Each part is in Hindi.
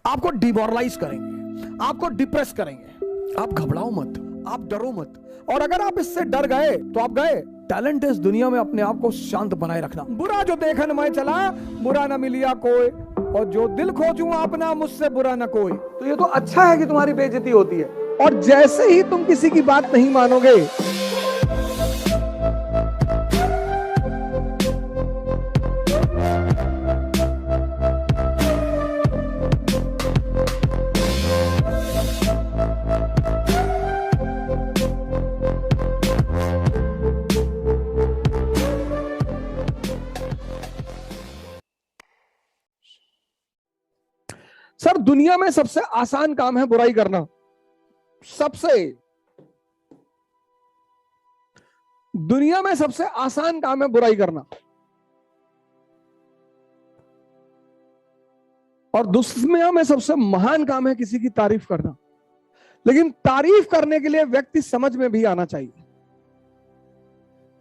आपको डिमोरलाइज करेंगे, आपको डिप्रेस करेंगे। आप घबराओ मत, आप डरो मत, और अगर आप इससे डर गए तो आप गए। टैलेंट है इस दुनिया में अपने आप को शांत बनाए रखना। बुरा जो देखन मैं चला, बुरा न मिलिया कोई, और जो दिल खोजूं अपना, मुझसे बुरा न कोई। तो ये तो अच्छा है कि तुम्हारी बेइज्जती होती है, और जैसे ही तुम किसी की बात नहीं मानोगे, सर दुनिया में सबसे आसान काम है बुराई करना। दुनिया में सबसे आसान काम है बुराई करना, और दुनिया में सबसे महान काम है किसी की तारीफ करना। लेकिन तारीफ करने के लिए व्यक्ति समझ में भी आना चाहिए।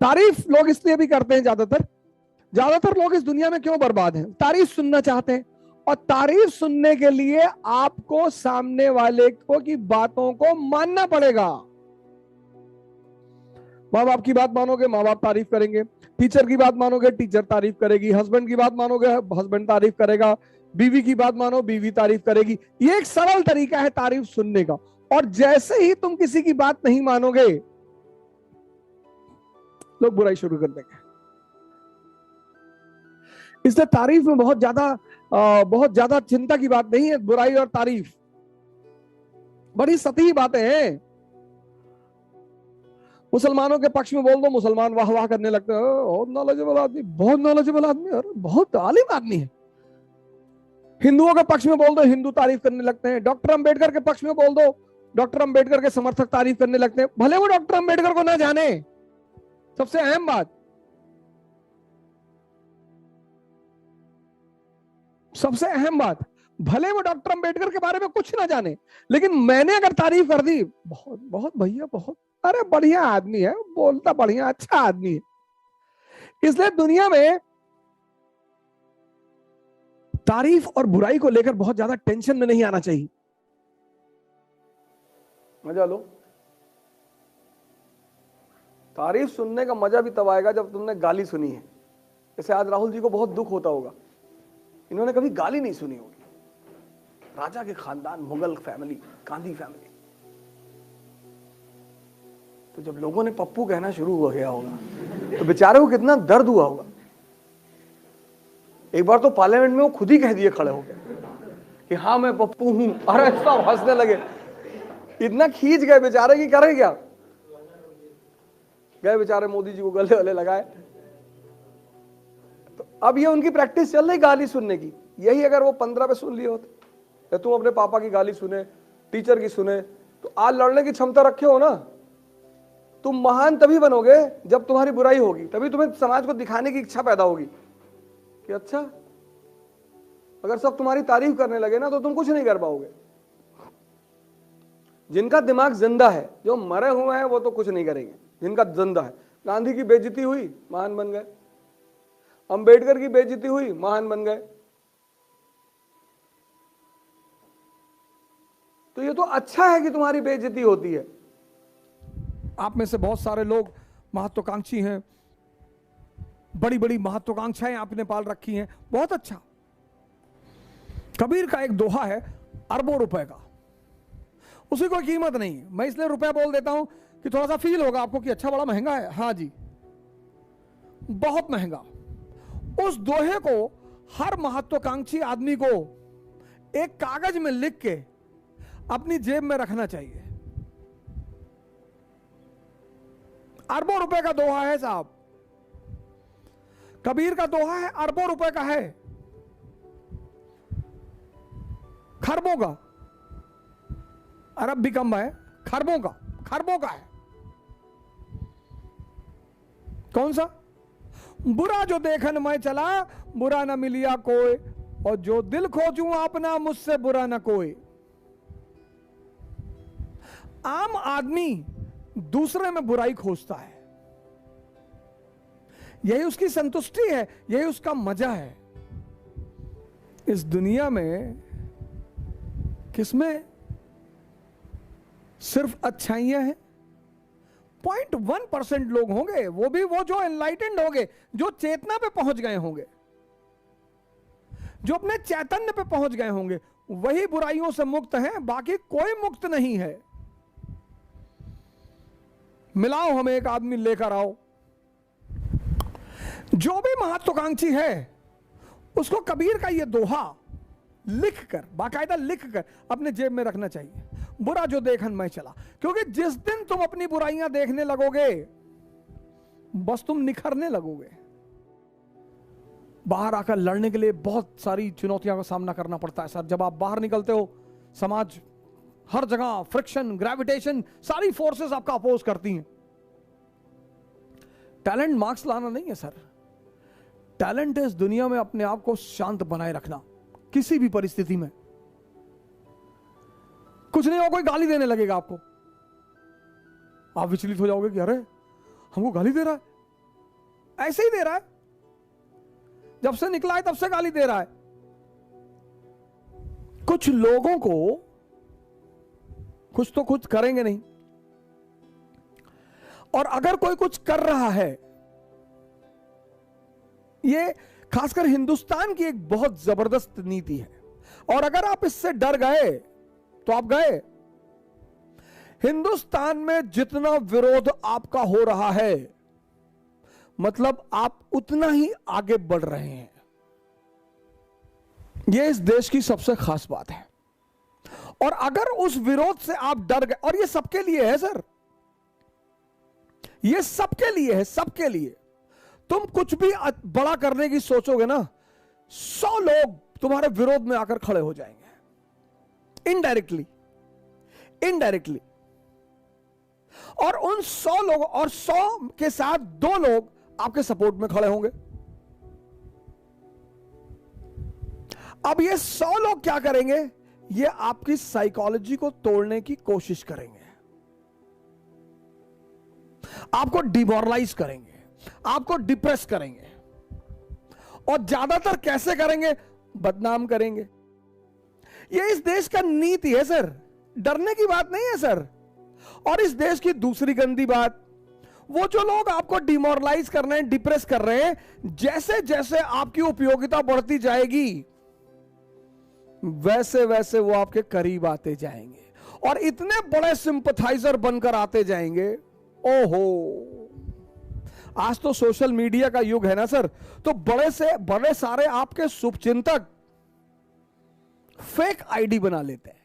तारीफ लोग इसलिए भी करते हैं, ज्यादातर लोग इस दुनिया में क्यों बर्बाद हैं? तारीफ सुनना चाहते हैं, और तारीफ सुनने के लिए आपको सामने वाले को की बातों को मानना पड़ेगा। माँ बाप की बात मानोगे, माँ बाप तारीफ करेंगे। टीचर की बात मानोगे, टीचर तारीफ करेगी। हस्बैंड की बात मानोगे, हस्बैंड तारीफ करेगा। बीवी की बात मानो, बीवी तारीफ करेगी। ये एक सरल तरीका है तारीफ सुनने का। और जैसे ही तुम किसी की बात नहीं मानोगे, लोग बुराई शुरू कर देंगे। इसलिए तारीफ में बहुत ज्यादा चिंता की बात नहीं है। बुराई और तारीफ बड़ी सतही बातें हैं। मुसलमानों के पक्ष में बोल दो, मुसलमान वाह वाह करने लगते हैं, बहुत नॉलेजेबल आदमी, बहुत नॉलेजेबल आदमी, और बहुत आलिम आदमी है। हिंदुओं के पक्ष में बोल दो, हिंदू तारीफ करने लगते हैं। डॉक्टर अंबेडकर के पक्ष में बोल दो, डॉक्टर अंबेडकर के समर्थक तारीफ करने लगते हैं, भले वो डॉक्टर अंबेडकर को ना जाने। सबसे अहम बात, भले वो डॉक्टर अंबेडकर के बारे में कुछ ना जाने, लेकिन मैंने अगर तारीफ कर दी, बहुत बहुत भैया, बहुत, अरे बढ़िया आदमी है, बोलता बढ़िया, अच्छा आदमी है। इसलिए दुनिया में तारीफ और बुराई को लेकर बहुत ज्यादा टेंशन में नहीं आना चाहिए। मजा लो। तारीफ सुनने का मजा भी तब आएगा जब तुमने गाली सुनी है। जैसे आज राहुल जी को बहुत दुख होता होगा, इन्होंने कभी गाली नहीं सुनी होगी। राजा के खानदान, मुगल फैमिली, गांधी फैमिली। तो जब लोगों ने पप्पू कहना शुरू हो गया होगा तो बेचारे को कितना दर्द हुआ होगा। एक बार तो पार्लियामेंट में वो खुद ही कह दिए खड़े हो गए कि हाँ मैं पप्पू हूं। अरे सब हंसने लगे, इतना खींच गए बेचारे की करे क्या। गए बेचारे मोदी जी को गले गले लगाए। तो अब ये उनकी प्रैक्टिस चल रही गाली सुनने की। यही अगर वो 15 पे सुन लिए होते, या तुम अपने पापा की गाली सुने, टीचर की सुने, तो आज लड़ने की क्षमता रखे हो ना। तुम महान तभी बनोगे जब तुम्हारी बुराई होगी, तभी तुम्हें समाज को दिखाने की इच्छा पैदा होगी कि अच्छा, अगर सब तुम्हारी तारीफ करने लगे ना तो तुम कुछ नहीं कर पाओगे। जिनका दिमाग जिंदा है, जो मरे हुए हैं वो तो कुछ नहीं करेंगे। जिनका जिंदा है, गांधी की बेइज्जती हुई, महान बन गए। अंबेडकर की बेइज्जती हुई, महान बन गए। तो ये तो अच्छा है कि तुम्हारी बेइज्जती होती है। आप में से बहुत सारे लोग महत्वाकांक्षी हैं, बड़ी बड़ी महत्वाकांक्षाएं आपने पाल रखी हैं, बहुत अच्छा। कबीर का एक दोहा है, अरबों रुपए का, उसी को कीमत नहीं है। मैं इसलिए रुपया बोल देता हूं कि थोड़ा सा फील होगा आपको कि अच्छा बड़ा महंगा है। हाँ जी, बहुत महंगा। उस दोहे को हर महत्वाकांक्षी आदमी को एक कागज में लिख के अपनी जेब में रखना चाहिए। अरबों रुपए का दोहा है साहब। कबीर का दोहा है, अरबों रुपए का है, खरबों का। अरब भी कम है, खरबों का है। कौन सा? बुरा जो देखन मैं चला, बुरा न मिलिया कोई, और जो दिल खोजूं अपना, मुझसे बुरा न कोई। आम आदमी दूसरे में बुराई खोजता है, यही उसकी संतुष्टि है, यही उसका मजा है। इस दुनिया में किसमें सिर्फ अच्छाइयां हैं? 0.1% लोग होंगे, वो भी वो जो एनलाइटेंड होंगे, जो चेतना पे पहुंच गए होंगे, जो अपने चैतन्य पे पहुंच गए होंगे, वही बुराइयों से मुक्त हैं, बाकी कोई मुक्त नहीं है। मिलाओ, हमें एक आदमी लेकर आओ। जो भी महत्वाकांक्षी है उसको कबीर का यह दोहा लिखकर, बाकायदा लिखकर अपने जेब में रखना चाहिए। बुरा जो देखन मैं चला, क्योंकि जिस दिन तुम अपनी बुराइयां देखने लगोगे बस तुम निखरने लगोगे। बाहर आकर लड़ने के लिए बहुत सारी चुनौतियों का सामना करना पड़ता है सर। जब आप बाहर निकलते हो, समाज हर जगह फ्रिक्शन, ग्रेविटेशन, सारी फोर्सेस आपका अपोज करती हैं। टैलेंट मार्क्स लाना नहीं है सर। टैलेंट है इस दुनिया में अपने आप को शांत बनाए रखना किसी भी परिस्थिति में। कुछ नहीं हो, कोई गाली देने लगेगा आपको, आप विचलित हो जाओगे कि अरे हमको गाली दे रहा है। ऐसे ही दे रहा है, जब से निकला है तब से गाली दे रहा है। कुछ लोगों को कुछ तो कुछ करेंगे नहीं, और अगर कोई कुछ कर रहा है, ये खासकर हिंदुस्तान की एक बहुत जबरदस्त नीति है, और अगर आप इससे डर गए तो आप गए। हिंदुस्तान में जितना विरोध आपका हो रहा है, मतलब आप उतना ही आगे बढ़ रहे हैं। यह इस देश की सबसे खास बात है। और अगर उस विरोध से आप डर गए, और ये सबके लिए है सर, ये सबके लिए है, सबके लिए। तुम कुछ भी बड़ा करने की सोचोगे ना, 100 लोग तुम्हारे विरोध में आकर खड़े हो जाएंगे, इनडायरेक्टली, इनडायरेक्टली। और उन 100 लोगों और 100 के साथ 2 लोग आपके सपोर्ट में खड़े होंगे। अब ये 100 लोग क्या करेंगे? ये आपकी साइकोलॉजी को तोड़ने की कोशिश करेंगे, आपको डिमोरलाइज करेंगे, आपको डिप्रेस करेंगे, और ज्यादातर कैसे करेंगे? बदनाम करेंगे। ये इस देश का नीति है सर, डरने की बात नहीं है सर। और इस देश की दूसरी गंदी बात, वो जो लोग आपको डिमोरलाइज कर रहे हैं, डिप्रेस कर रहे हैं, जैसे जैसे आपकी उपयोगिता बढ़ती जाएगी वैसे वैसे वो आपके करीब आते जाएंगे, और इतने बड़े सिंपथाइजर बनकर आते जाएंगे। ओहो, आज तो सोशल मीडिया का युग है ना सर, तो बड़े से बड़े सारे आपके शुभचिंतक फेक आईडी बना लेते हैं।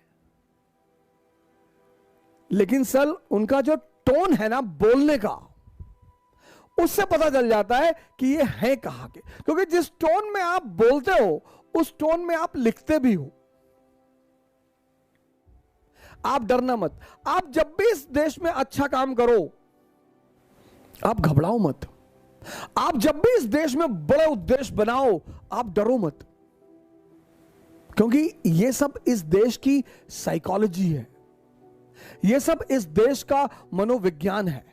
लेकिन सर उनका जो टोन है ना बोलने का, उससे पता चल जाता है कि ये है कहां के। क्योंकि जिस टोन में आप बोलते हो उस टोन में आप लिखते भी हो। आप डरना मत। आप जब भी इस देश में अच्छा काम करो, आप घबराओ मत। आप जब भी इस देश में बड़े उद्देश्य बनाओ, आप डरो मत। क्योंकि ये सब इस देश की साइकोलॉजी है, ये सब इस देश का मनोविज्ञान है।